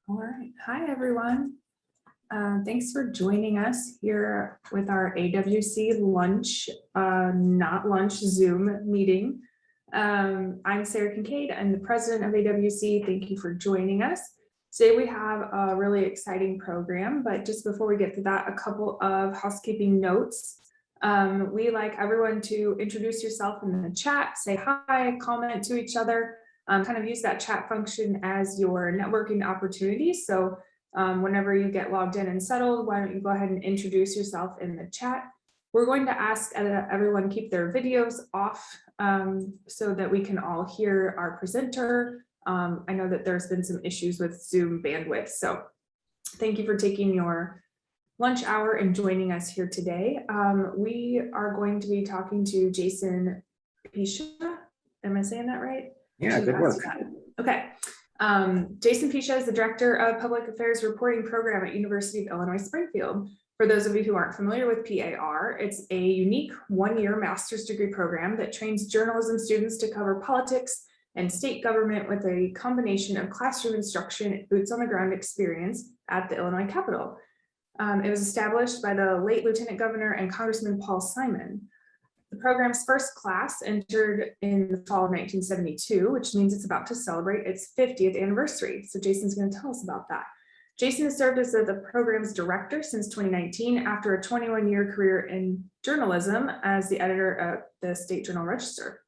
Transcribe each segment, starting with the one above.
All right. Hi, everyone. Thanks for joining us here with our AWC lunch, not lunch, Zoom meeting. I'm Sarah Kincaid. I'm the president of AWC. Thank you for joining us. Today we have a really exciting program, but just before we get to that, a couple of housekeeping notes. We like everyone to introduce yourself in the chat, say hi, comment to each other. Kind of use that chat function as your networking opportunity. So whenever you get logged in and settled, why don't you go ahead and introduce yourself in the chat. We're going to ask everyone keep their videos off so that we can all hear our presenter. I know that there's been some issues with Zoom bandwidth. So thank you for taking your lunch hour and joining us here today. We are going to be talking to Jason Piscia. Am I saying that right? Yeah, good work. Okay. Jason Piscia is the Director of Public Affairs Reporting Program at University of Illinois Springfield. For those of you who aren't familiar with PAR, it's a unique one-year master's degree program that trains journalism students to cover politics and state government with a combination of classroom instruction and boots on the ground experience at the Illinois Capitol. It was established by the late Lieutenant Governor and Congressman Paul Simon. The program's first class entered in the fall of 1972, which means it's about to celebrate its 50th anniversary. So Jason's going to tell us about that. Jason has served as the program's director since 2019 after a 21-year career in journalism as the editor of the State Journal Register.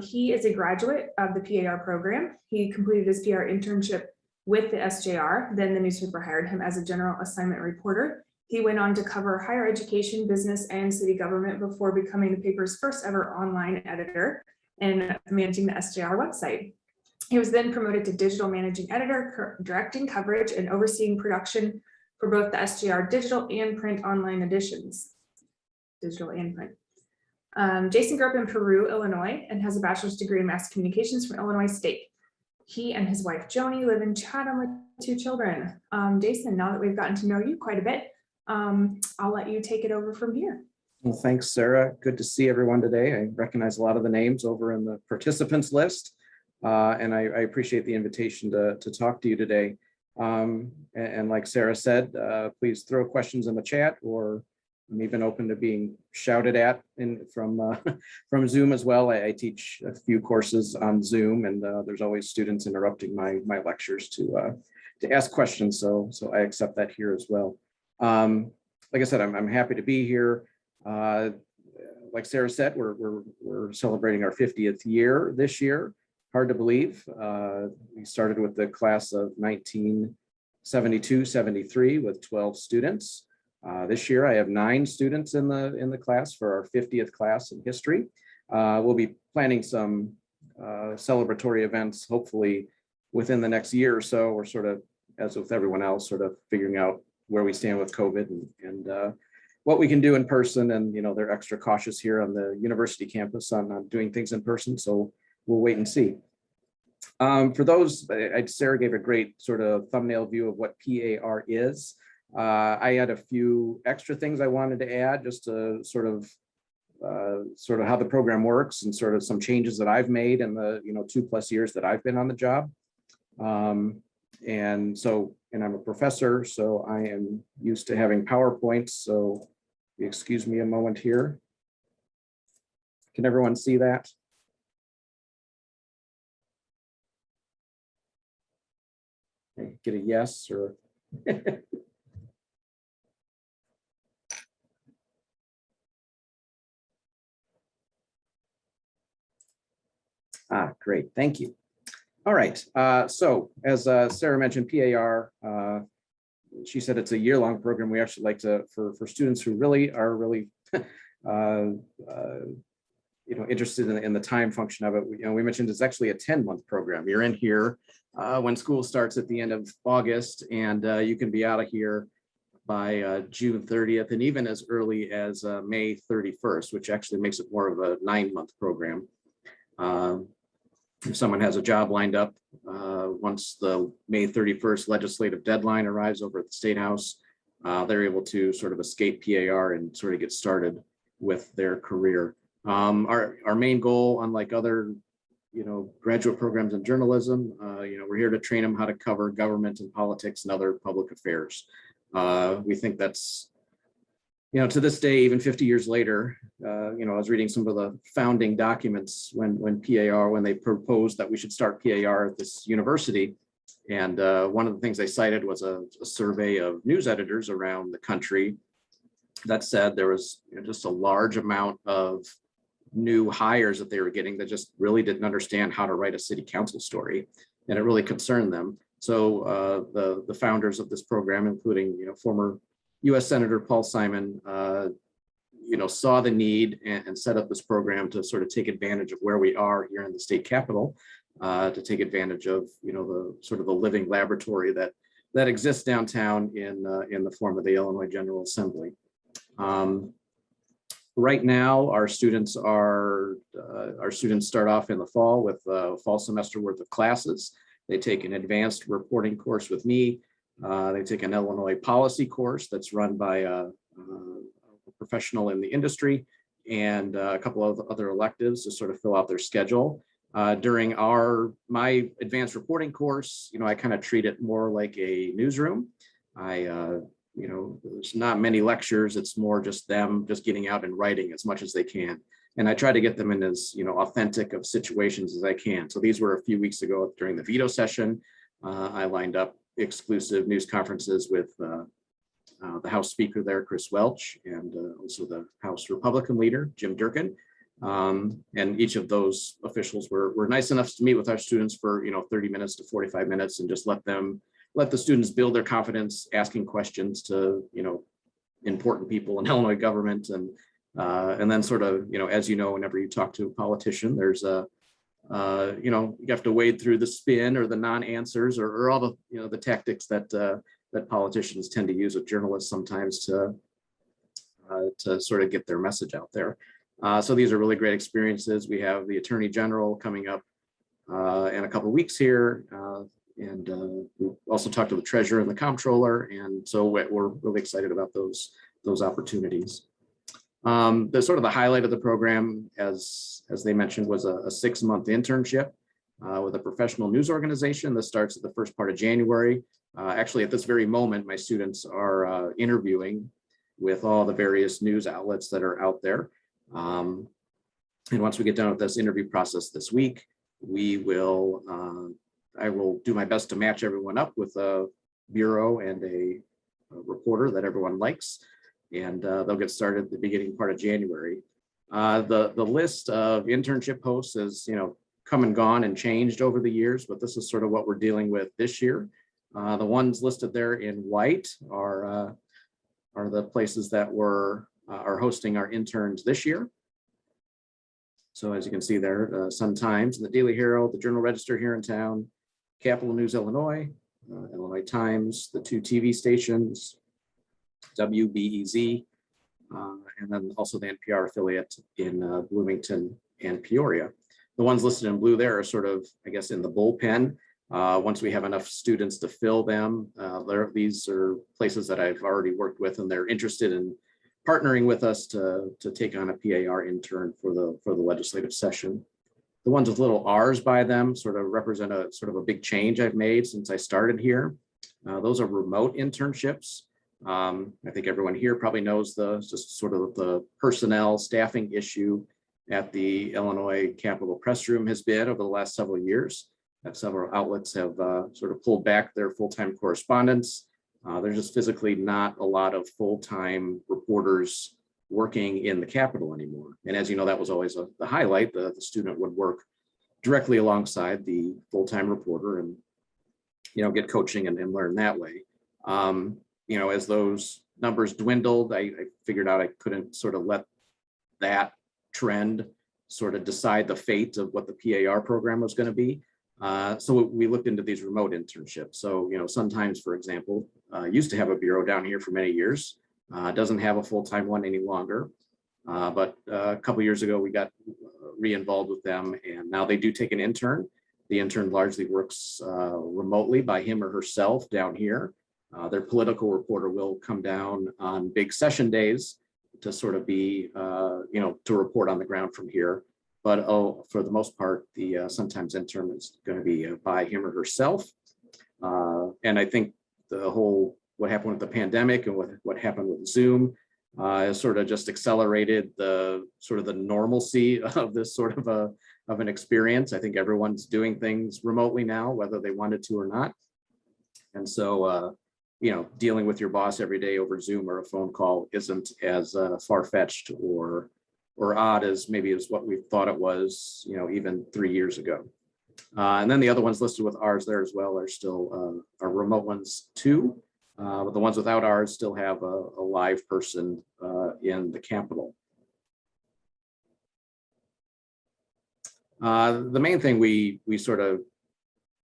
He is a graduate of the PAR program. He completed his PR internship with the SJR. Then the newspaper hired him as a general assignment reporter. He went on to cover higher education, business, and city government before becoming the paper's first ever online editor and managing the SJR website. He was then promoted to digital managing editor, directing coverage and overseeing production for both the SJR digital and print online editions. Digital and print. Jason grew up in Peru, Illinois, and has a bachelor's degree in mass communications from Illinois State. He and his wife, Joni, live in Chatham with 2 children. Jason, now that we've gotten to know you quite a bit, I'll let you take it over from here. Well, thanks, Sarah. Good to see everyone today. I recognize a lot of the names over in the participants list, and I appreciate the invitation to talk to you today. And like Sarah said, please throw questions in the chat, or I'm even open to being shouted at from Zoom as well. I teach a few courses on Zoom, and there's always students interrupting my lectures to ask questions. So I accept that here as well. Like I said, I'm happy to be here. Like Sarah said, we're celebrating our 50th year this year. Hard to believe. We started with the class of 1972-73 with 12 students. This year I have 9 students in the class for our 50th class in history. We'll be planning some celebratory events, hopefully within the next year or so. We're sort of, as with everyone else, sort of figuring out where we stand with COVID and what we can do in person. And, you know, they're extra cautious here on the university campus on doing things in person. So we'll wait and see. For those, Sarah gave a great sort of thumbnail view of what PAR is. I had a few extra things I wanted to add just to sort of how the program works and sort of some changes that I've made in the 2+ years that I've been on the job. And I'm a professor, so I am used to having PowerPoints. So excuse me a moment here. Can everyone see that? Okay, get a yes or great, thank you. All right, so as Sarah mentioned, PAR, she said it's a year-long program. We actually like to, for students who really are interested in the time function of it. We mentioned it's actually a 10-month program. You're in here when school starts at the end of August, and you can be out of here by June 30th, and even as early as May 31st, which actually makes it more of a 9-month program. If someone has a job lined up, once the May 31st legislative deadline arrives over at the statehouse, they're able to sort of escape PAR and sort of get started with their career. Our main goal, unlike other graduate programs in journalism. We're here to train them how to cover government and politics and other public affairs. We think that's, to this day, even 50 years later, I was reading some of the founding documents when they proposed that we should start PAR at this university. And one of the things they cited was a survey of news editors around the country that said there was just a large amount of new hires that they were getting that just really didn't understand how to write a city council story. And it really concerned them. So the founders of this program, including, former U.S. Senator Paul Simon, saw the need and set up this program to sort of take advantage of where we are here in the state capitol, to take advantage of, the sort of the living laboratory that exists downtown in the form of the Illinois General Assembly. Right now, our students start off in the fall with a fall semester worth of classes. They take an advanced reporting course with me. They take an Illinois policy course that's run by a professional in the industry, and a couple of other electives to sort of fill out their schedule. During my advanced reporting course, I kind of treat it more like a newsroom. There's not many lectures. It's more just them just getting out and writing as much as they can. And I try to get them in as, authentic of situations as I can. So these were a few weeks ago during the veto session. I lined up exclusive news conferences with the House Speaker there, Chris Welch, and also the House Republican leader, Jim Durkin. And each of those officials were nice enough to meet with our students for 30 minutes to 45 minutes and just let the students build their confidence, asking questions to important people in Illinois government, and then sort of as whenever you talk to a politician, there's you have to wade through the spin or the non-answers or all the the tactics that politicians tend to use with journalists sometimes to sort of get their message out there. So these are really great experiences. We have the Attorney General coming up in a couple of weeks here. And we also talked to the treasurer and the comptroller, and so we're really excited about those opportunities. The sort of the highlight of the program, as they mentioned, was a 6-month internship with a professional news organization that starts at the first part of January. Actually, at this very moment, my students are interviewing with all the various news outlets that are out there. And once we get done with this interview process this week, I will do my best to match everyone up with a bureau and a reporter that everyone likes, and they'll get started at the beginning part of January. The list of internship hosts has come and gone and changed over the years, but this is sort of what we're dealing with this year. The ones listed there in white are the places that are hosting our interns this year. So as you can see there, Sun Times, the Daily Herald, the Journal Register here in town, Capital News Illinois, Illinois Times, the 2 TV stations, WBEZ, and then also the NPR affiliate in Bloomington and Peoria. The ones listed in blue there are sort of, I guess, in the bullpen. Once we have enough students to fill them, these are places that I've already worked with, and they're interested in partnering with us to take on a PAR intern for the legislative session. The ones with little R's by them sort of represent a sort of a big change I've made since I started here. Those are remote internships. I think everyone here probably knows just sort of the personnel staffing issue at the Illinois Capitol Press Room has been over the last several years. That several outlets have sort of pulled back their full-time correspondents. There's just physically not a lot of full-time reporters working in the Capitol anymore. And as you know, that was always the highlight. The student would work directly alongside the full-time reporter and, get coaching and learn that way. As those numbers dwindled, I figured out I couldn't sort of let that trend sort of decide the fate of what the PAR program was going to be. So we looked into these remote internships. So, Sun Times, for example, used to have a bureau down here for many years, doesn't have a full-time one any longer. But a couple of years ago, we got re-involved with them, and now they do take an intern. The intern largely works remotely by him or herself down here. Their political reporter will come down on big session days to sort of be, to report on the ground from here. but oh, for the most part, the sometimes intern is going to be by him or herself. And I think the whole what happened with the pandemic and what happened with Zoom has sort of just accelerated the sort of the normalcy of this sort of an experience. I think everyone's doing things remotely now, whether they wanted to or not. And so, you know, dealing with your boss every day over Zoom or a phone call isn't as far-fetched or odd as maybe as what we thought it was, you know, even 3 years ago. And then the other ones listed with ours there as well are still are remote ones too. But the ones without ours still have a live person in the Capitol. The main thing we sort of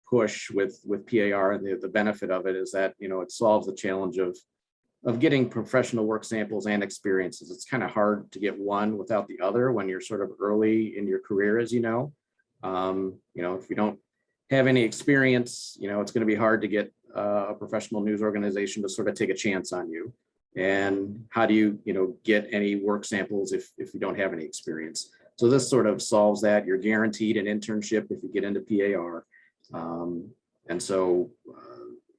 push with PAR and the benefit of it is that, you know, it solves the challenge of getting professional work samples and experiences. It's kind of hard to get one without the other when you're sort of early in your career, as you know. You know, if you don't have any experience, you know, it's going to be hard to get a professional news organization to sort of take a chance on you. And how do you, you know, get any work samples if you don't have any experience? So this sort of solves that. You're guaranteed an internship if you get into PAR. And so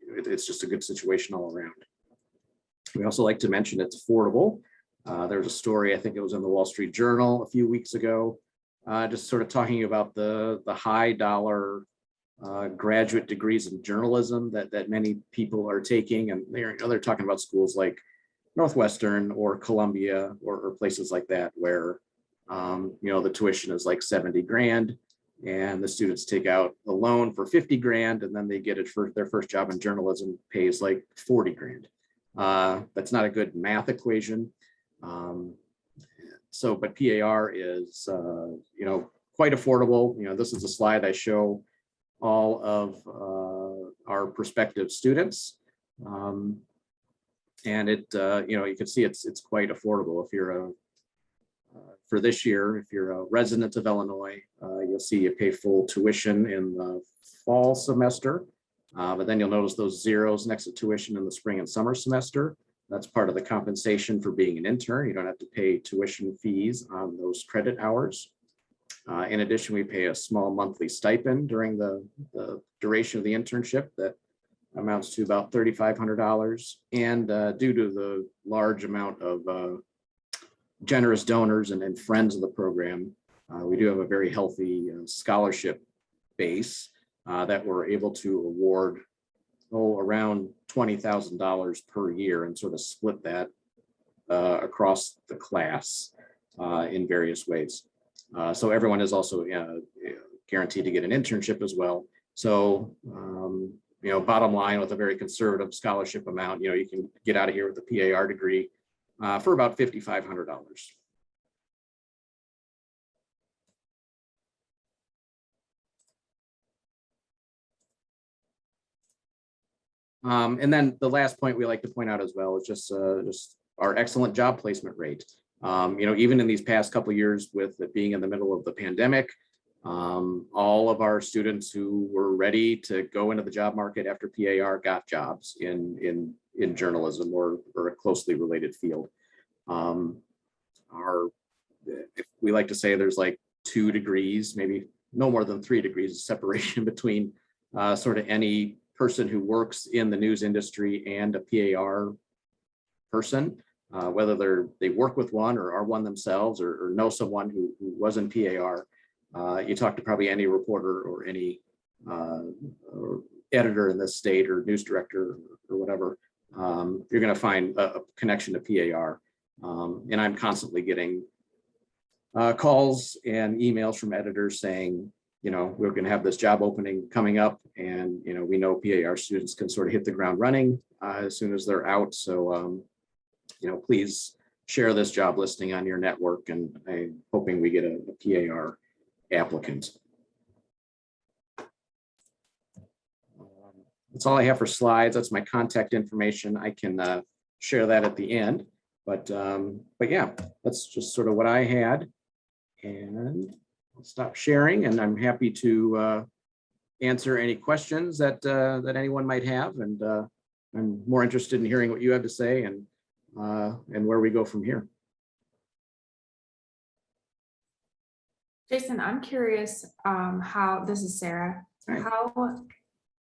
it's just a good situation all around. We also like to mention it's affordable. There's a story, I think it was in the Wall Street Journal a few weeks ago, just sort of talking about the high dollar graduate degrees in journalism that many people are taking. And they're talking about schools like Northwestern or Columbia or places like that, where you know, the tuition is like 70 grand and the students take out a loan for 50 grand and then they get it for their first job in journalism pays like 40 grand. That's not a good math equation. So, but PAR is, you know, quite affordable. You know, this is a slide I show all of our prospective students. And it, you know, you can see it's quite affordable. If you're for this year, if you're a resident of Illinois, you'll see you pay full tuition in the fall semester. But then you'll notice those zeros next to tuition in the spring and summer semester. That's part of the compensation for being an intern. You don't have to pay tuition fees on those credit hours. In addition, we pay a small monthly stipend during the duration of the internship that amounts to about $3,500. And due to the large amount of generous donors and friends of the program, we do have a very healthy scholarship base that we're able to award around $20,000 per year and sort of split that across the class in various ways. So everyone is also guaranteed to get an internship as well. So, you know, bottom line, with a very conservative scholarship amount, you know, you can get out of here with a PAR degree for about $5,500. And then the last point we like to point out as well is just our excellent job placement rate. You know, even in these past couple of years with it being in the middle of the pandemic, all of our students who were ready to go into the job market after PAR got jobs in journalism or a closely related field. If we like to say there's like 2 degrees, maybe no more than 3 degrees of separation between sort of any person who works in the news industry and a PAR person, whether they work with one or are one themselves or know someone who was in PAR. You talk to probably any reporter or any or editor in this state or news director or whatever, you're going to find a connection to PAR. And I'm constantly getting calls and emails from editors saying, you know, we're going to have this job opening coming up, and you know, we know PAR students can sort of hit the ground running as soon as they're out. So, you know, please share this job listing on your network, and I'm hoping we get a PAR applicant. That's all I have for slides. That's my contact information. I can share that at the end, but yeah, that's just sort of what I had, and I'll stop sharing, and I'm happy to answer any questions that that anyone might have, and I'm more interested in hearing what you have to say and where we go from here. Jason, I'm curious, how, this is Sarah, Hi.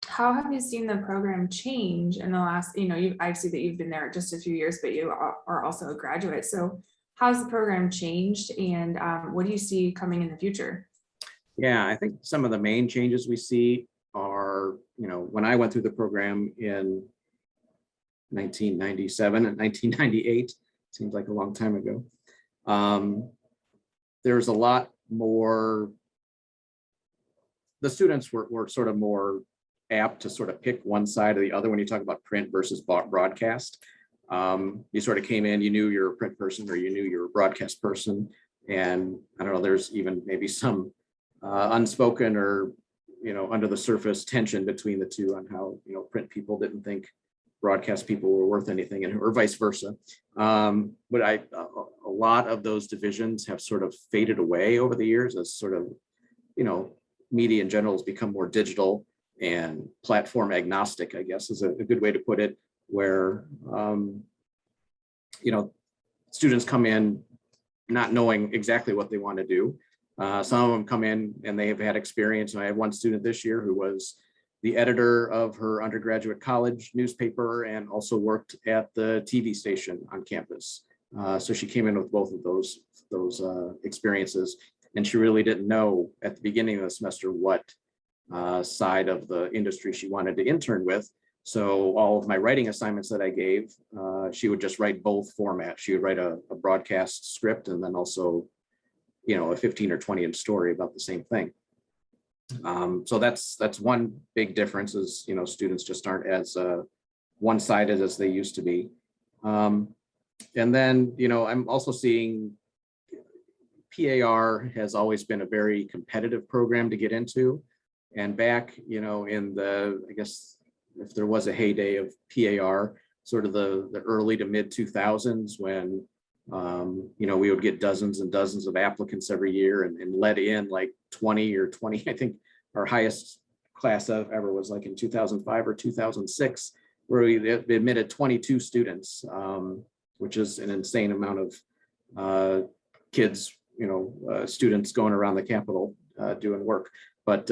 how have you seen the program change in the last, I see that you've been there just a few years, but you are also a graduate. So how's the program changed, and what do you see coming in the future? Yeah, I think some of the main changes we see are, when I went through the program in 1997 and 1998, seems like a long time ago. There's a lot more, the students were sort of more apt to sort of pick one side or the other when you talk about print versus broadcast. You sort of came in, you knew you're a print person or you knew you're a broadcast person. And I don't know, there's even maybe some unspoken or, under the surface tension between the two on how, print people didn't think broadcast people were worth anything, and or vice versa. But a lot of those divisions have sort of faded away over the years as sort of, media in general has become more digital and platform agnostic, I guess is a good way to put it, where, students come in not knowing exactly what they want to do. Some of them come in and they have had experience. And I had one student this year who was the editor of her undergraduate college newspaper and also worked at the TV station on campus. So she came in with both of those experiences, and she really didn't know at the beginning of the semester what side of the industry she wanted to intern with. So all of my writing assignments that I gave, she would just write both formats. She would write a broadcast script and then also, a 15 or 20-inch story about the same thing. So that's one big difference is, students just aren't as one-sided as they used to be. And then, I'm also seeing PAR has always been a very competitive program to get into. And back, in the, I guess, if there was a heyday of PAR, sort of the early to mid 2000s when, we would get dozens and dozens of applicants every year and let in like 20 or 20, I think our highest class ever was like in 2005 or 2006, where we admitted 22 students, which is an insane amount of kids, students going around the Capitol doing work. But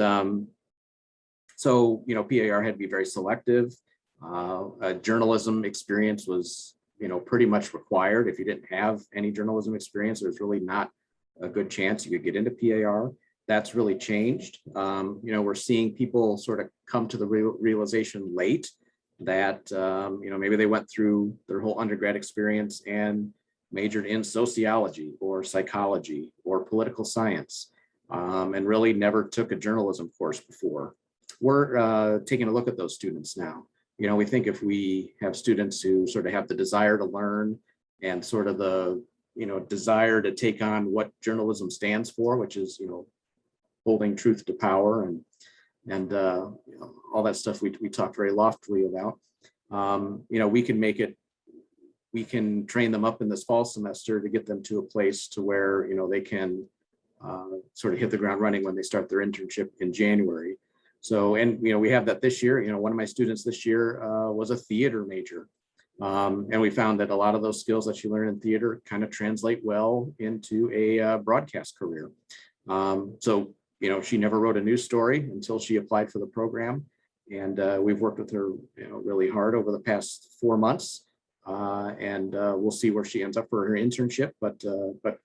so, PAR had to be very selective. Journalism experience was, pretty much required. If you didn't have any journalism experience, there's really not a good chance you could get into PAR. That's really changed. We're seeing people sort of come to the realization late that, maybe they went through their whole undergrad experience and majored in sociology or psychology or political science, and really never took a journalism course before. We're taking a look at those students now. We think if we have students who sort of have the desire to learn and sort of the, desire to take on what journalism stands for, which is, holding truth to power and all that stuff we talk very loftily about. We can train them up in this fall semester to get them to a place to where, they can sort of hit the ground running when they start their internship in January. So, and, we have that this year. One of my students this year was a theater major. And we found that a lot of those skills that you learn in theater kind of translate well into a broadcast career. So, she never wrote a news story until she applied for the program. And we've worked with her, really hard over the past 4 months. And we'll see where she ends up for her internship, but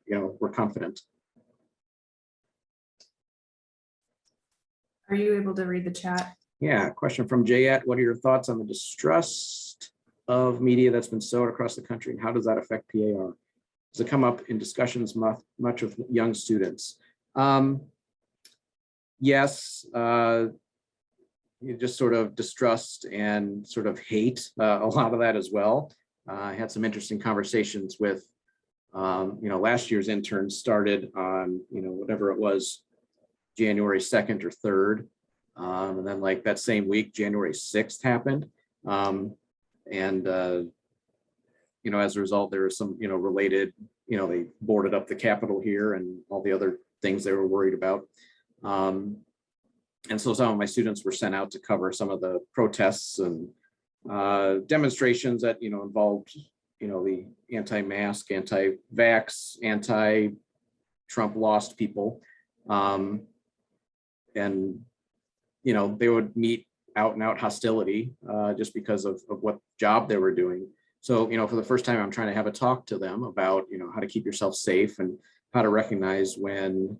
we're confident. Are you able to read the chat? Yeah, question from Jayat. What are your thoughts on the distrust of media that's been sowed across the country, and how does that affect PAR? Does it come up in discussions much with young students? Yes, you just sort of distrust and sort of hate a lot of that as well. I had some interesting conversations with, last year's interns started on, whatever it was, January 2nd or 3rd. And then like that same week, January 6th happened. And as a result, there was some, related, they boarded up the Capitol here and all the other things they were worried about. And so some of my students were sent out to cover some of the protests and demonstrations that, involved, the anti-mask, anti-vax, anti-Trump lost people. And, you know, they would meet out and out hostility just because of what job they were doing. So, you know, for the first time, I'm trying to have a talk to them about, you know, how to keep yourself safe and how to recognize when,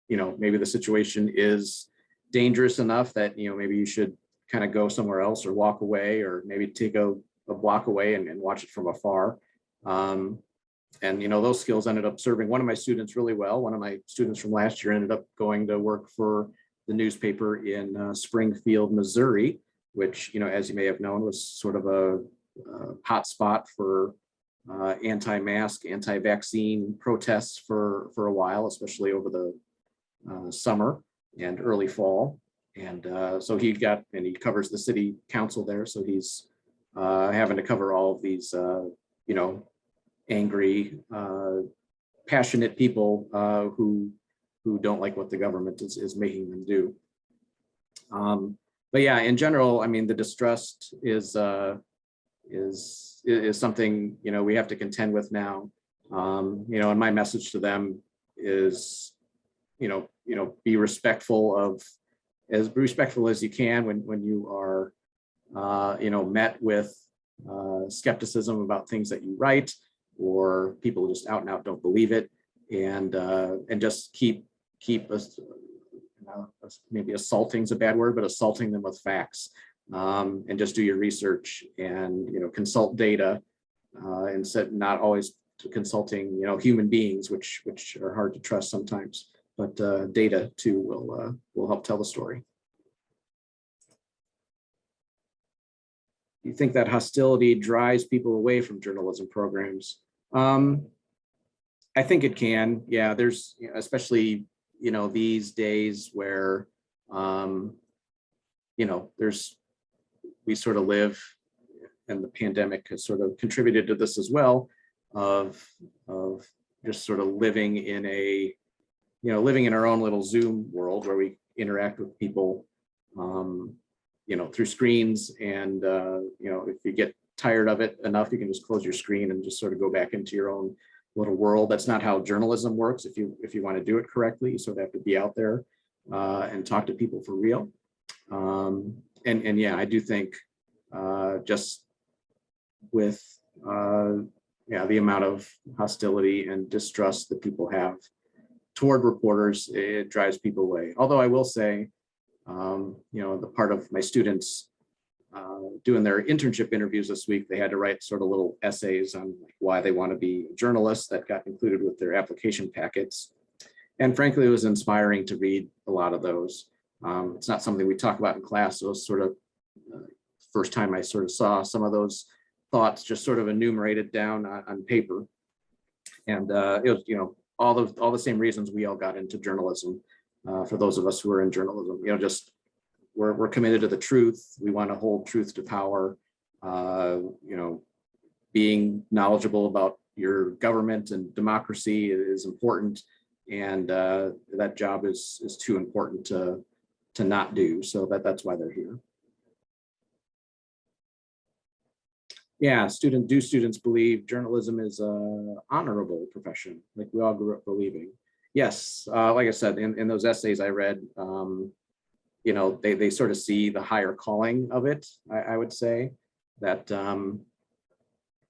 you know, maybe the situation is dangerous enough that, you know, maybe you should kind of go somewhere else or walk away, or maybe take a block away and watch it from afar. And, you know, those skills ended up serving one of my students really well. One of my students from last year ended up going to work for the newspaper in Springfield, Missouri, which, you know, as you may have known, was sort of a hot spot for anti-mask, anti-vaccine protests for a while, especially over the summer and early fall. And so he covers the city council there. So he's having to cover all of these, you know, angry, passionate people who don't like what the government is making them do. But yeah, in general, I mean, the distrust is something, you know, we have to contend with now. You know, and my message to them is, you know, be respectful as you can when you are, you know, met with skepticism about things that you write, or people just out and out don't believe it, and just keep us, maybe assaulting is a bad word, but assaulting them with facts, and just do your research and, you know, consult data, instead not always consulting, you know, human beings, which are hard to trust sometimes, but data too will help tell the story. You think that hostility drives people away from journalism programs? I think it can. Yeah, there's, especially, you know, these days where, you know, we sort of live, and the pandemic has sort of contributed to this as well, of just sort of living in our own little Zoom world where we interact with people, you know, through screens. And, you know, if you get tired of it enough, you can just close your screen and just sort of go back into your own little world. That's not how journalism works. If you want to do it correctly, you sort of have to be out there and talk to people for real. And yeah, I do think just with the amount of hostility and distrust that people have toward reporters, it drives people away. Although I will say, you know, the part of my students doing their internship interviews this week, they had to write sort of little essays on why they want to be journalists that got included with their application packets. And frankly, it was inspiring to read a lot of those. It's not something we talk about in class, so it was sort of first time I sort of saw some of those thoughts just sort of enumerated down on paper. And it was, you know, all the same reasons we all got into journalism. For those of us who are in journalism, you know, just we're committed to the truth. We want to hold truth to power. You know, being knowledgeable about your government and democracy is important, and that job is too important to not do. So that's why they're here. Yeah, students believe journalism is an honorable profession, like we all grew up believing. Yes, like I said, in those essays I read, you know, they sort of see the higher calling of it. I would say that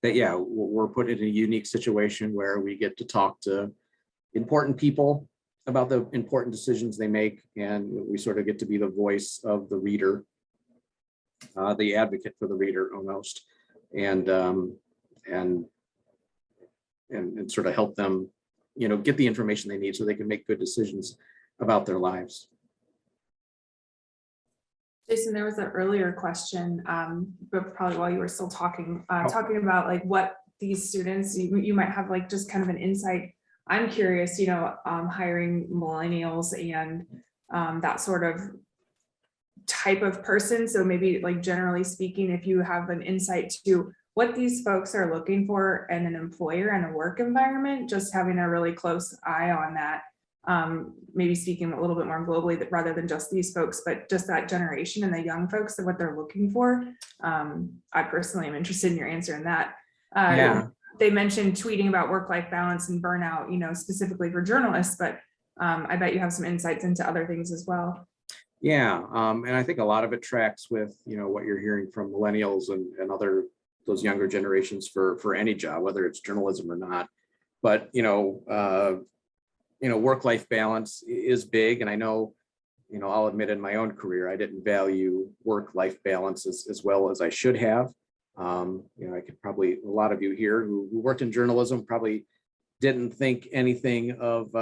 yeah, we're put in a unique situation where we get to talk to important people about the important decisions they make, and we sort of get to be the voice of the reader, the advocate for the reader almost, and sort of help them, you know, get the information they need so they can make good decisions about their lives. Jason, there was an earlier question, but probably while you were still talking about like what these students, you might have like just kind of an insight. I'm curious, you know, hiring millennials and that sort of type of person. So maybe like generally speaking, if you have an insight to what these folks are looking for in an employer and a work environment, just having a really close eye on that. Maybe speaking a little bit more globally rather than just these folks, but just that generation and the young folks and what they're looking for. I personally am interested in your answer in that. Yeah. they mentioned tweeting about work-life balance and burnout, specifically for journalists, but I bet you have some insights into other things as well. Yeah, and I think a lot of it tracks with, what you're hearing from millennials and other those younger generations for any job, whether it's journalism or not. But work-life balance is big, and I know, I'll admit in my own career, I didn't value work-life balance as well as I should have. I could probably, a lot of you here who worked in journalism probably didn't think anything of,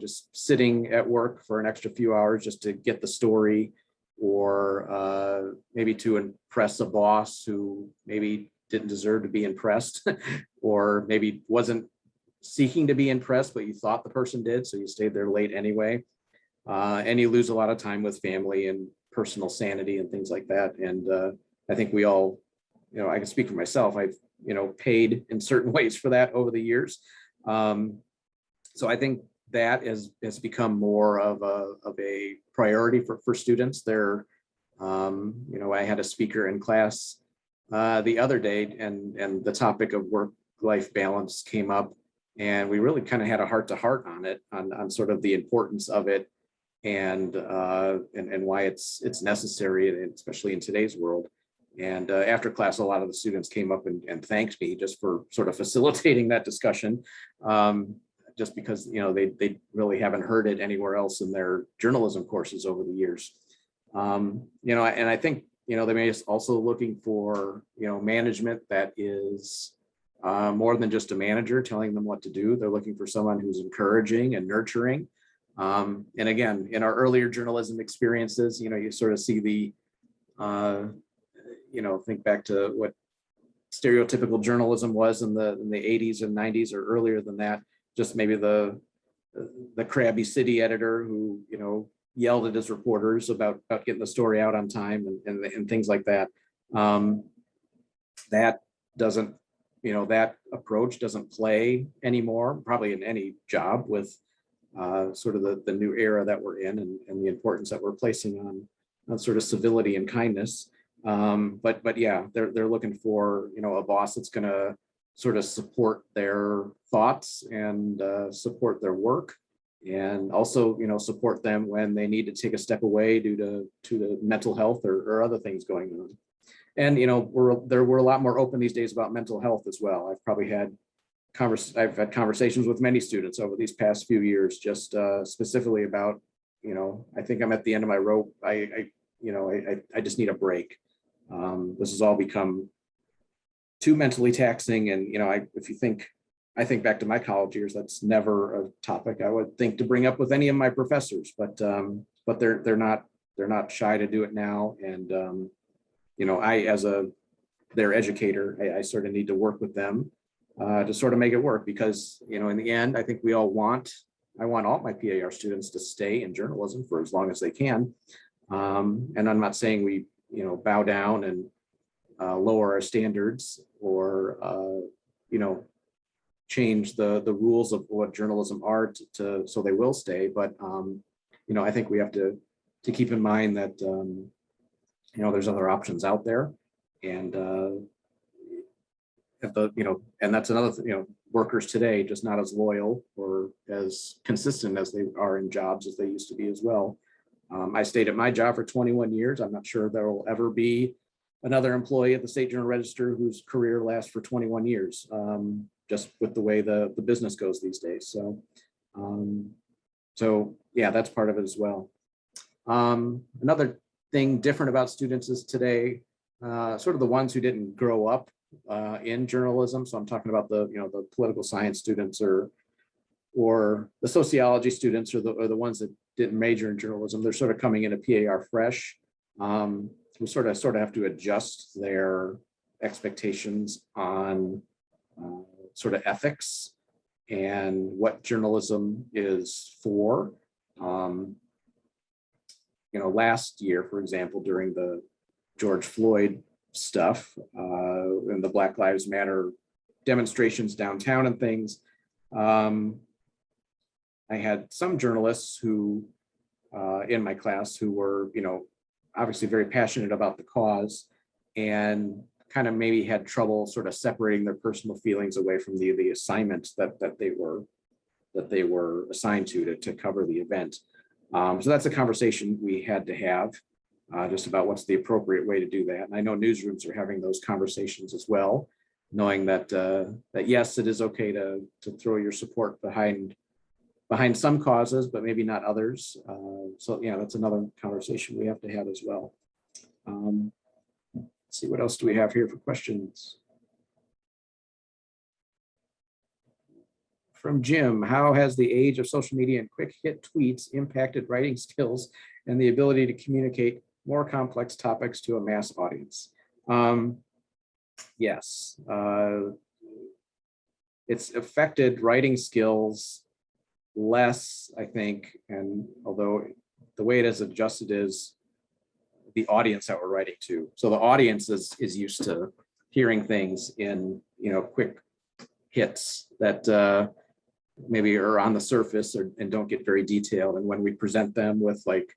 just sitting at work for an extra few hours just to get the story, or maybe to impress a boss who maybe didn't deserve to be impressed, or maybe wasn't seeking to be impressed, but you thought the person did, so you stayed there late anyway. And you lose a lot of time with family and personal sanity and things like that. And I think we all, I can speak for myself, I've, paid in certain ways for that over the years. So I think that has become more of a priority for students. They're, I had a speaker in class the other day, and the topic of work-life balance came up, and we really kind of had a heart-to-heart on it, on sort of the importance of it, and why it's necessary, especially in today's world. And after class, a lot of the students came up and thanked me just for sort of facilitating that discussion, just because they really haven't heard it anywhere else in their journalism courses over the years. And I think they may also looking for management that is more than just a manager telling them what to do. They're looking for someone who's encouraging and nurturing. And again, in our earlier journalism experiences, you sort of see the think back to what stereotypical journalism was in the 80s and 90s, or earlier than that. Just maybe the crabby city editor who yelled at his reporters about getting the story out on time and things like that. That doesn't that approach doesn't play anymore, probably in any job, with sort of the new era that we're in, and the importance that we're placing on sort of civility and kindness. But yeah, they're looking for a boss that's going to sort of support their thoughts and support their work, and also support them when they need to take a step away due to the mental health or other things going on. And we're a lot more open these days about mental health as well. I've had conversations with many students over these past few years, just specifically about I think I'm at the end of my rope. I just need a break. This has all become too mentally taxing, and I think back to my college years, that's never a topic I would think to bring up with any of my professors, but they're not shy to do it now. And I, as their educator, I sort of need to work with them to sort of make it work, because in the end, I think I want all my PAR students to stay in journalism for as long as they can. And I'm not saying we bow down and lower our standards, or change the rules of what journalism are to so they will stay. But I think we have to keep in mind that there's other options out there, and and that's another thing. Workers today just not as loyal or as consistent as they are in jobs as they used to be as well. I stayed at my job for 21 years. I'm not sure there will ever be another employee at the State Journal Register whose career lasts for 21 years, just with the way the business goes these days. So yeah, that's part of it as well. Another thing different about students is today, sort of the ones who didn't grow up in journalism. So I'm talking about the political science students, or the sociology students, or the ones that didn't major in journalism. They're sort of coming into PAR fresh. We sort of have to adjust their expectations on sort of ethics and what journalism is for. Last year, for example, during the George Floyd stuff and the Black Lives Matter demonstrations downtown and things, I had some journalists who in my class who were, obviously very passionate about the cause, and kind of maybe had trouble sort of separating their personal feelings away from the assignments that they were assigned to cover the event. So that's a conversation we had to have just about what's the appropriate way to do that. And I know newsrooms are having those conversations as well, knowing that that yes, it is okay to throw your support behind some causes, but maybe not others. So yeah, that's another conversation we have to have as well. Let's see, what else do we have here for questions? From Jim, how has the age of social media and quick hit tweets impacted writing skills and the ability to communicate more complex topics to a mass audience? Yes, it's affected writing skills less, I think, and although the way it is adjusted is the audience that we're writing to. So the audience is used to hearing things in, quick hits that maybe are on the surface and don't get very detailed. And when we present them with like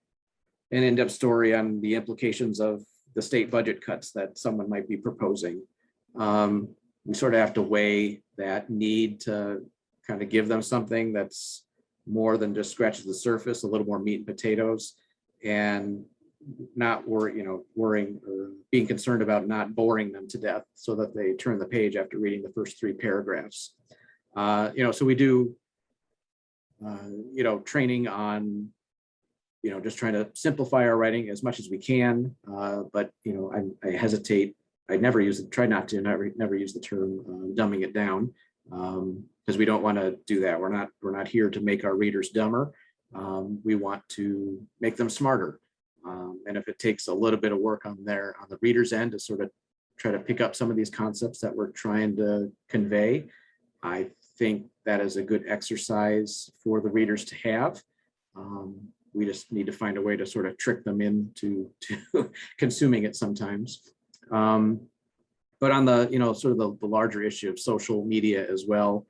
an in-depth story on the implications of the state budget cuts that someone might be proposing, we sort of have to weigh that need to kind of give them something that's more than just scratches the surface, a little more meat and potatoes, and not worrying or being concerned about not boring them to death so that they turn the page after reading the first 3 paragraphs. So we do, training on, just trying to simplify our writing as much as we can. But, I hesitate. I never use it, try not to, never use the term dumbing it down, because we don't want to do that. We're not here to make our readers dumber. We want to make them smarter. And if it takes a little bit of work on the reader's end to sort of try to pick up some of these concepts that we're trying to convey, I think that is a good exercise for the readers to have. We just need to find a way to sort of trick them into consuming it sometimes. But on the, sort of the larger issue of social media as well,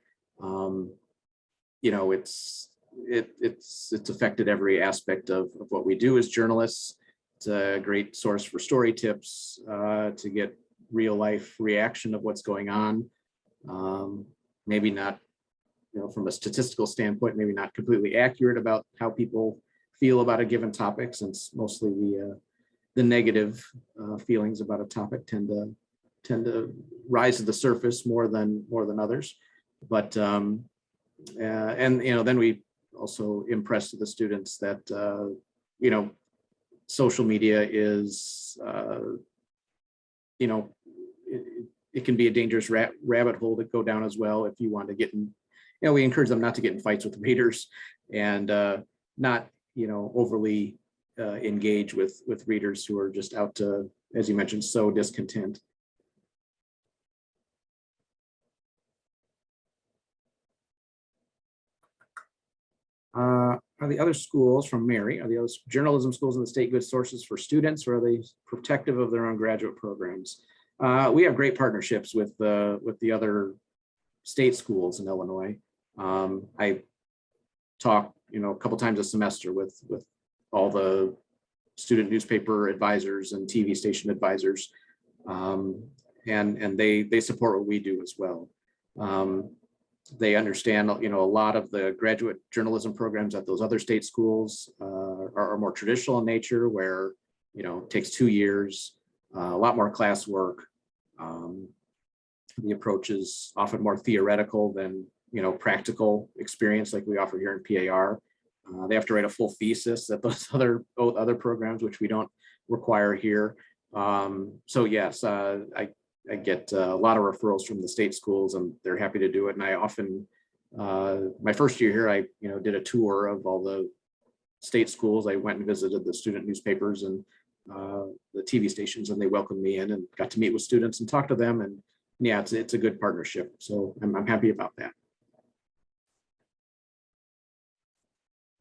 it's affected every aspect of what we do as journalists. It's a great source for story tips, to get real life reaction of what's going on. Maybe not, from a statistical standpoint, maybe not completely accurate about how people feel about a given topic, since mostly the negative feelings about a topic tend to rise to the surface more than others. But and then we also impress to the students that social media is it can be a dangerous rabbit hole to go down as well if you want to get in. We encourage them not to get in fights with readers and not overly engage with readers who are just out to, as you mentioned, sow discontent. Are the other schools, from Mary, are the other journalism schools in the state good sources for students, or are they protective of their own graduate programs? We have great partnerships with the other state schools in Illinois. I talk, a couple times a semester with all the student newspaper advisors and TV station advisors, and they support what we do as well. They understand, a lot of the graduate journalism programs at those other state schools are more traditional in nature, where, it takes 2 years, a lot more classwork. The approach is often more theoretical than, practical experience like we offer here in PAR. They have to write a full thesis at those other programs, which we don't require here. So yes, I get a lot of referrals from the state schools, and they're happy to do it. And I often, my first year here, I did a tour of all the state schools. I went and visited the student newspapers and the TV stations, and they welcomed me in and got to meet with students and talk to them. And yeah, it's a good partnership. So I'm happy about that.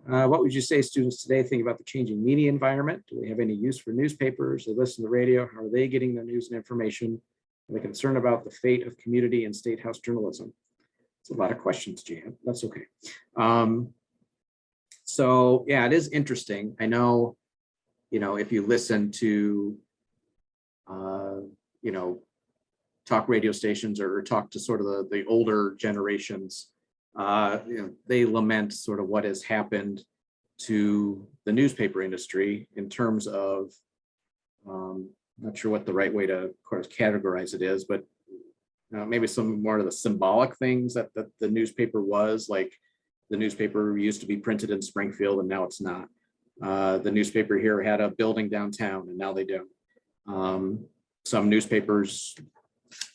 What would you say students today think about the changing media environment? Do they have any use for newspapers? They listen to the radio? How are they getting their news and information? Are they concerned about the fate of community and statehouse journalism? It's a lot of questions, Jan. That's okay. So yeah, it is interesting. I know, if you listen to, talk radio stations or talk to sort of the older generations, they lament sort of what has happened to the newspaper industry in terms of, not sure what the right way to, of course, categorize it is, but maybe some more of the symbolic things that the newspaper was, like the newspaper used to be printed in Springfield and now it's not. The newspaper here had a building downtown and now they don't. Some newspapers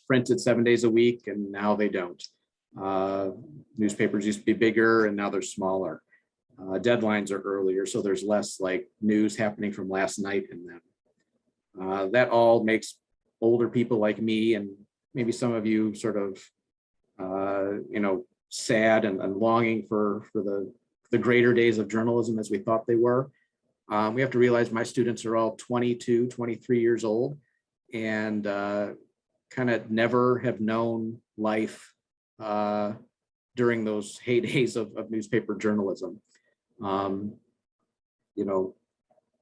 printed 7 days a week and now they don't. Newspapers used to be bigger and now they're smaller. Deadlines are earlier, so there's less like news happening from last night in them. That all makes older people like me and maybe some of you sort of, sad and longing for the greater days of journalism as we thought they were. We have to realize my students are all 22, 23 years old and kind of never have known life during those heydays of newspaper journalism.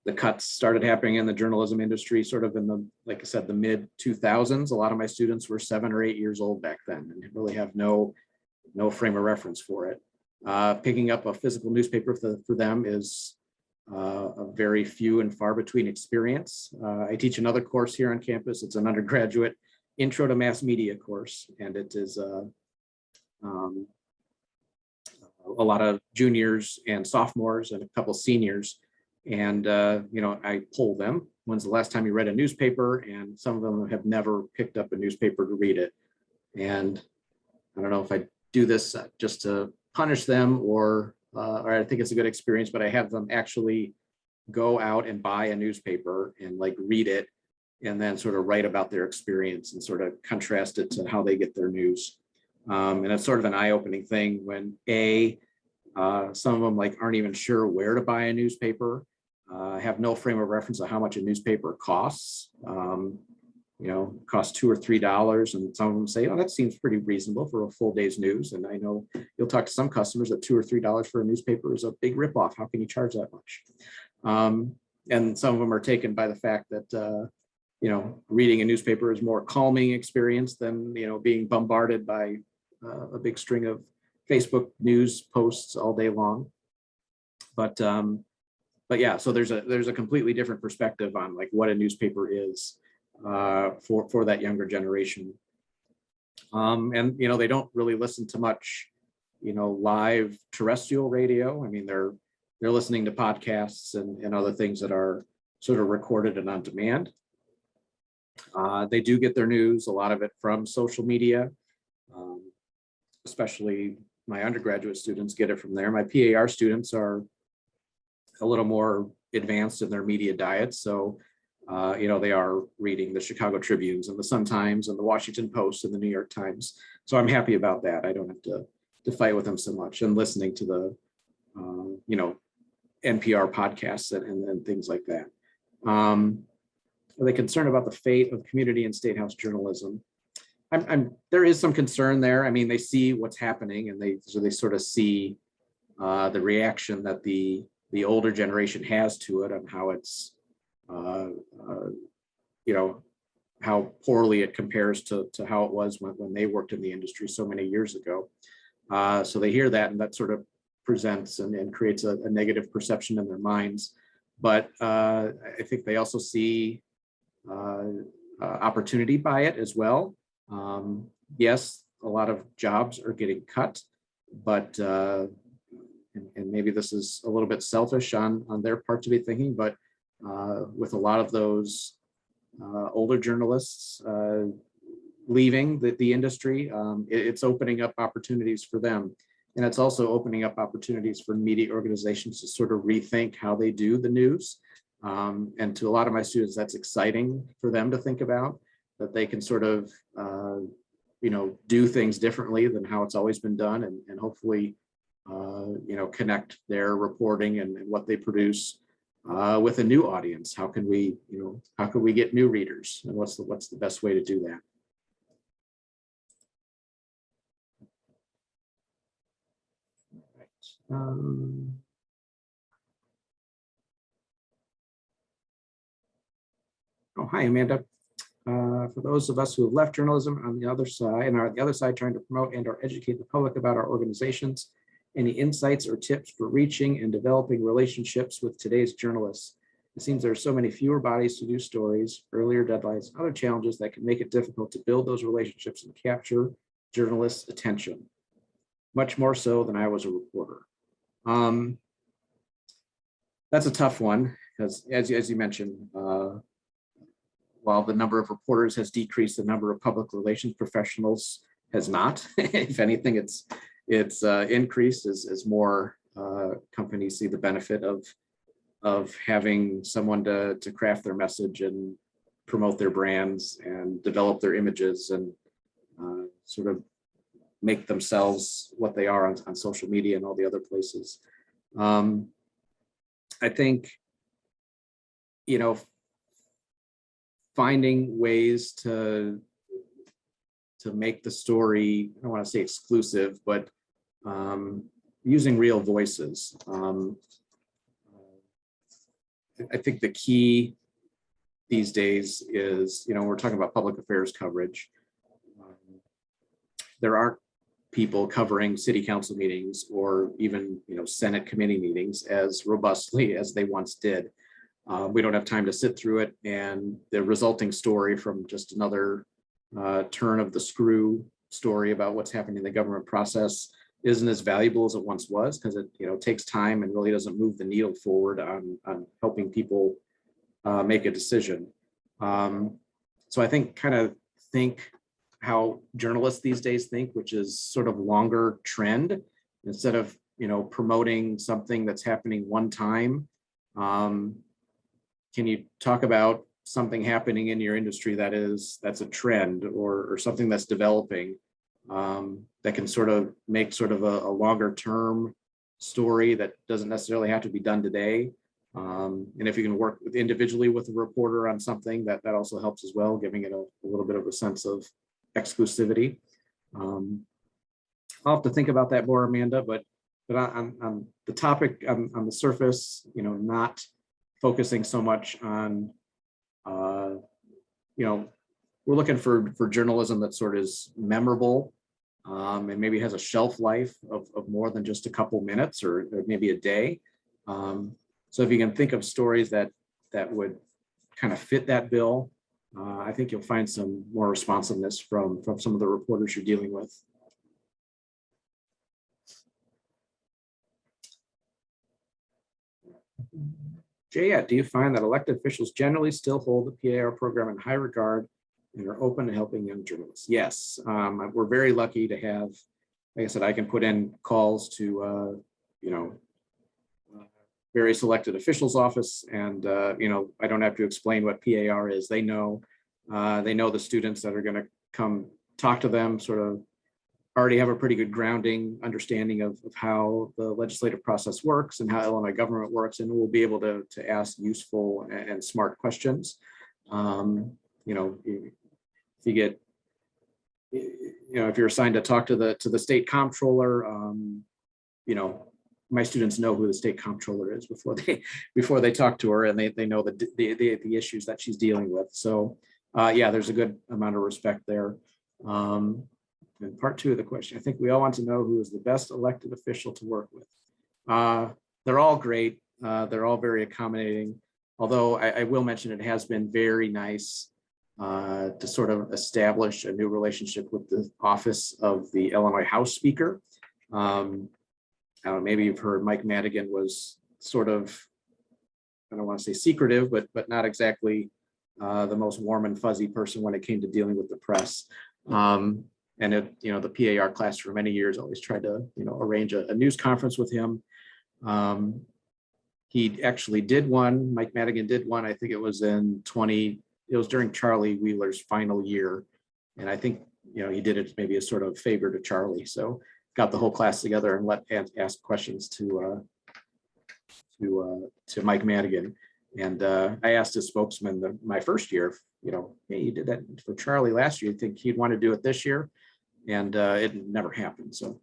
The cuts started happening in the journalism industry sort of in the, like I said, the mid 2000s. A lot of my students were 7 or 8 years old back then and really have no frame of reference for it. Picking up a physical newspaper for them is a very few and far between experience. I teach another course here on campus. It's an undergraduate intro to mass media course, and it is a lot of juniors and sophomores and a couple seniors. And, I poll them, when's the last time you read a newspaper? And some of them have never picked up a newspaper to read it. And I don't know if I do this just to punish them or I think it's a good experience, but I have them actually go out and buy a newspaper and like read it and then sort of write about their experience and sort of contrast it to how they get their news. And it's sort of an eye-opening thing when some of them like aren't even sure where to buy a newspaper, have no frame of reference of how much a newspaper costs. Costs $2 or $3, and some of them say, "Oh, that seems pretty reasonable for a full day's news." And I know you'll talk to some customers that $2 or $3 for a newspaper is a big ripoff. How can you charge that much? And some of them are taken by the fact that reading a newspaper is more calming experience than being bombarded by a big string of Facebook news posts all day long. But yeah, so there's a completely different perspective on like what a newspaper is for that younger generation. And they don't really listen to much live terrestrial radio. I mean, they're listening to podcasts and other things that are sort of recorded and on demand. They do get their news, a lot of it from social media, especially my undergraduate students get it from there. My PAR students are a little more advanced in their media diet. So, they are reading the Chicago Tribunes and the Sun-Times and the Washington Post and the New York Times. So I'm happy about that. I don't have to fight with them so much, and listening to the, NPR podcasts and things like that. Are they concerned about the fate of community and statehouse journalism? There is some concern there. I mean, they see what's happening and they sort of see the reaction that the older generation has to it and how it's, how poorly it compares to how it was when they worked in the industry so many years ago. So they hear that, and that sort of presents and creates a negative perception in their minds. But I think they also see opportunity by it as well. Yes, a lot of jobs are getting cut, but and maybe this is a little bit selfish on their part to be thinking, but with a lot of those older journalists leaving the industry, it's opening up opportunities for them. And it's also opening up opportunities for media organizations to sort of rethink how they do the news. And to a lot of my students, that's exciting for them to think about, that they can sort of, do things differently than how it's always been done, and hopefully, connect their reporting and what they produce with a new audience. How can we get new readers, and what's the best way to do that? Oh, hi, Amanda. For those of us who have left journalism on the other side and are on the other side trying to promote and or educate the public about our organizations, any insights or tips for reaching and developing relationships with today's journalists? It seems there are so many fewer bodies to do stories, earlier deadlines, other challenges that can make it difficult to build those relationships and capture journalists' attention, much more so than I was a reporter. That's a tough one because, as you mentioned, while the number of reporters has decreased, the number of public relations professionals has not. If anything, it's increased as more companies see the benefit of having someone to craft their message and promote their brands and develop their images and sort of make themselves what they are on social media and all the other places. I think, finding ways to make the story, I don't want to say exclusive, but using real voices. I think the key these days is, we're talking about public affairs coverage. There aren't people covering city council meetings or even, Senate committee meetings as robustly as they once did. We don't have time to sit through it, and the resulting story from just another turn of the screw story about what's happening in the government process isn't as valuable as it once was, because it takes time and really doesn't move the needle forward on helping people make a decision. So I think how journalists these days think, which is sort of longer trend, instead of promoting something that's happening one time. Can you talk about something happening in your industry that's a trend or something that's developing that can sort of make sort of a longer term story that doesn't necessarily have to be done today? And if you can work individually with a reporter on something, that also helps as well, giving it a little bit of a sense of exclusivity. I'll have to think about that more, Amanda, but on the topic, on the surface, not focusing so much on, we're looking for journalism that sort of is memorable and maybe has a shelf life of more than just a couple minutes or maybe a day. So if you can think of stories that would kind of fit that bill, I think you'll find some more responsiveness from some of the reporters you're dealing with. Jayette, do you find that elected officials generally still hold the PAR program in high regard and are open to helping young journalists? Yes, we're very lucky to have, like I said, I can put in calls to, various elected officials' office, and I don't have to explain what PAR is. They know the students that are going to come talk to them, sort of already have a pretty good grounding understanding of how the legislative process works and how Illinois government works, and we'll be able to ask useful and smart questions. If you get, if you're assigned to talk to the state comptroller, my students know who the state comptroller is before they talk to her, and they know the issues that she's dealing with. So yeah, there's a good amount of respect there. And part two of the question, I think we all want to know who is the best elected official to work with. They're all great. They're all very accommodating. Although I will mention it has been very nice to sort of establish a new relationship with the office of the Illinois House Speaker. Maybe you've heard Mike Madigan was sort of, I don't want to say secretive, but not exactly the most warm and fuzzy person when it came to dealing with the press. And the PAR class for many years always tried to, arrange a news conference with him. He actually did one, Mike Madigan did one, I think it was it was during Charlie Wheeler's final year. And I think, he did it maybe a sort of favor to Charlie. So got the whole class together and ask questions to Mike Madigan. And I asked his spokesman my first year, hey, you did that for Charlie last year. You think he'd want to do it this year? And it never happened. So,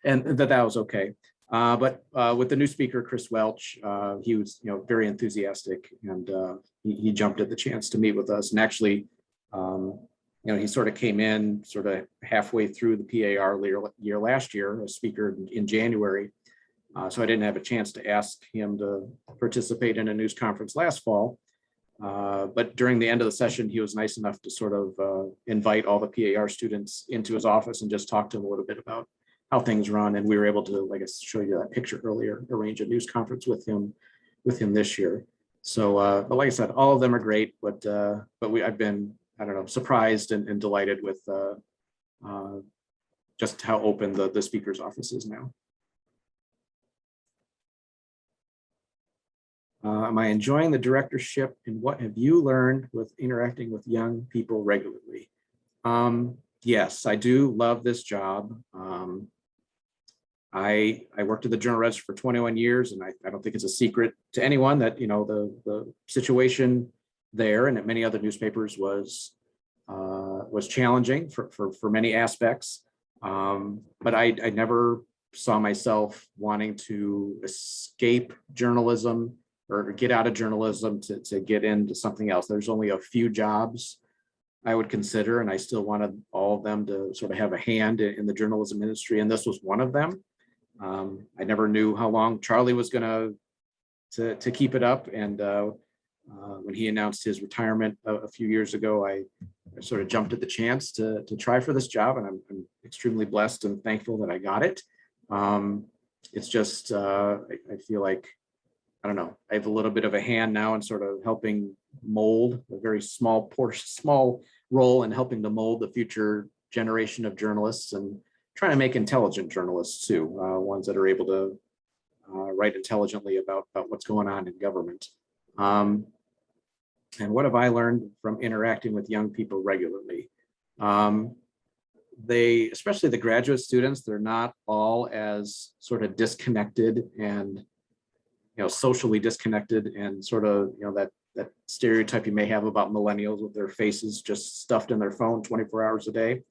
and that was okay. But with the new speaker, Chris Welch, he was, very enthusiastic, and he jumped at the chance to meet with us. And actually, He sort of came in sort of halfway through the PAR year last year, a speaker in January. So I didn't have a chance to ask him to participate in a news conference last fall. But during the end of the session, he was nice enough to sort of invite all the PAR students into his office and just talk to them a little bit about how things run. And we were able to, like I showed you that picture earlier, arrange a news conference with him this year. So, but like I said, all of them are great, but I've been, I don't know, surprised and delighted with just how open the speaker's office is now. Am I enjoying the directorship, and what have you learned with interacting with young people regularly? Yes, I do love this job. I worked at the Journal Register for 21 years, and I don't think it's a secret to anyone that, the situation there and at many other newspapers was challenging for many aspects. But I never saw myself wanting to escape journalism or get out of journalism to get into something else. There's only a few jobs I would consider, and I still wanted all of them to sort of have a hand in the journalism industry, and this was one of them. I never knew how long Charlie was going to keep it up, and when he announced his retirement a few years ago, I sort of jumped at the chance to try for this job, and I'm extremely blessed and thankful that I got it. It's just I feel like, I don't know, I have a little bit of a hand now in sort of helping mold a very small role in helping to mold the future generation of journalists, and trying to make intelligent journalists too, ones that are able to write intelligently about what's going on in government. And what have I learned from interacting with young people regularly? They, especially the graduate students, they're not all as sort of disconnected and socially disconnected, and sort of that stereotype you may have about millennials with their faces just stuffed in their phone 24 hours a day.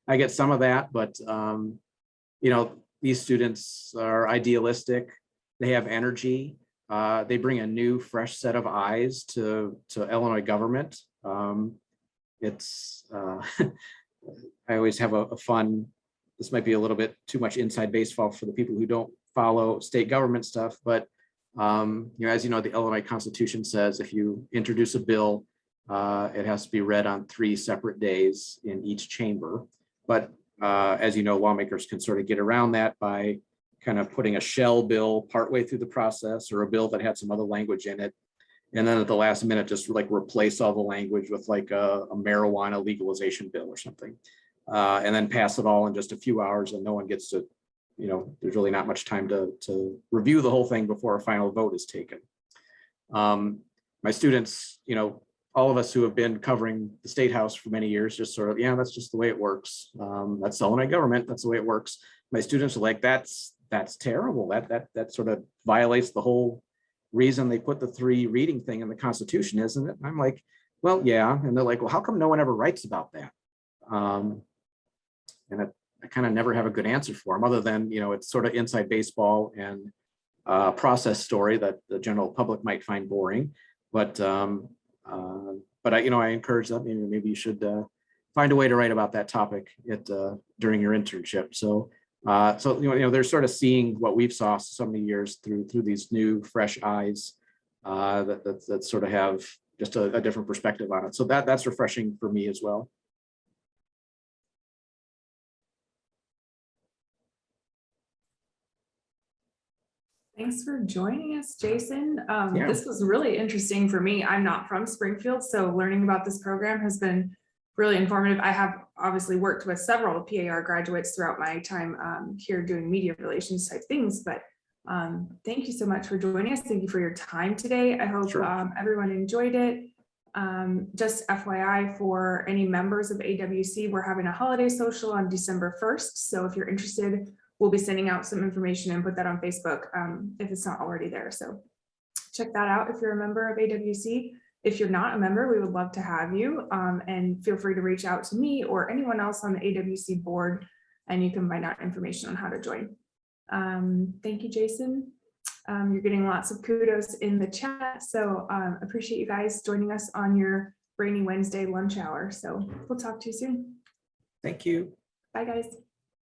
I get some of that, but these students are idealistic. They have energy. They bring a new, fresh set of eyes to Illinois government. It's I always have a fun. This might be a little bit too much inside baseball for the people who don't follow state government stuff, but as you know, the Illinois Constitution says if you introduce a bill, it has to be read on 3 separate days in each chamber. But as you know, lawmakers can sort of get around that by kind of putting a shell bill partway through the process, or a bill that had some other language in it, and then at the last minute just like replace all the language with like a marijuana legalization bill or something, and then pass it all in just a few hours, and no one gets to, there's really not much time to review the whole thing before a final vote is taken. My students, all of us who have been covering the statehouse for many years, just sort of, yeah, that's just the way it works. That's Illinois government. That's the way it works. My students are like, that's terrible. That sort of violates the whole reason they put the 3 reading thing in the Constitution, isn't it? And I'm like, well, yeah. And they're like, well, how come no one ever writes about that? And I kind of never have a good answer for them, other than, it's sort of inside baseball and process story that the general public might find boring. But I encourage them, maybe you should find a way to write about that topic during your internship. So they're sort of seeing what we've saw so many years through these new fresh eyes that sort of have just a different perspective on it. So that's refreshing for me as well. Thanks for joining us, Jason. Yeah. This was really interesting for me. I'm not from Springfield, so learning about this program has been really informative. I have obviously worked with several PAR graduates throughout my time here doing media relations type things, but thank you so much for joining us. Thank you for your time today. I hope everyone enjoyed it. Just FYI, for any members of AWC, we're having a holiday social on December 1st. So if you're interested, we'll be sending out some information and put that on Facebook if it's not already there. So check that out if you're a member of AWC. If you're not a member, we would love to have you, and feel free to reach out to me or anyone else on the AWC board, and you can find out information on how to join. Thank you, Jason. You're getting lots of kudos in the chat, so appreciate you guys joining us on your rainy Wednesday lunch hour. So we'll talk to you soon. Thank you. Bye, guys.